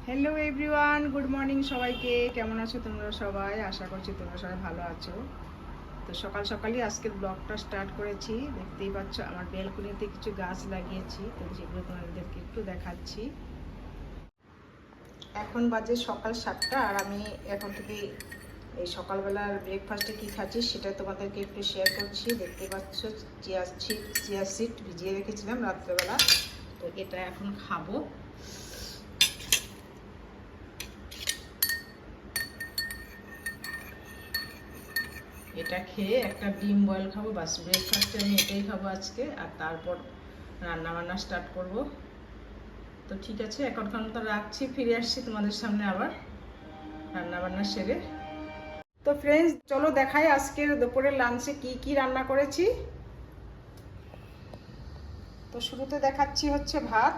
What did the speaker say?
Hello everyone, good morning সবাইকে। কেমন আছো তোমরা সবাই? আশা করছি তোমরা সবাই ভালো আছো। তো সকাল সকালই আজকের ব্লগটা স্টার্ট করেছি। দেখতেই পাচ্ছ আমার ব্যালকনিতে কিছু গাছ লাগিয়েছি, তো সেগুলো তোমাদেরকে একটু দেখাচ্ছি। এখন বাজে সকাল 7টা, আর আমি এখন থেকে এই সকালবেলার ব্রেকফাস্টে কী খাচ্ছি সেটা তোমাদেরকে একটু শেয়ার করছি। দেখতে পাচ্ছ চিয়া সিড ভিজিয়ে রেখেছিলাম রাত্রেবেলা, তো এটা এখন খাবো। এটা খেয়ে একটা ডিম বয়েল খাবো, বাস ব্রেকফাস্টে আমি এটাই খাবো আজকে। আর তারপর রান্নাবান্না স্টার্ট করব। তো ঠিক আছে, এখনখান তো রাখছি, ফিরে আসছি তোমাদের সামনে আবার রান্নাবান্না সেরে। তো ফ্রেন্ডস, চলো দেখাই আজকের দুপুরের লাঞ্চে কি কি রান্না করেছি। তো শুরুতে দেখাচ্ছি হচ্ছে ভাত,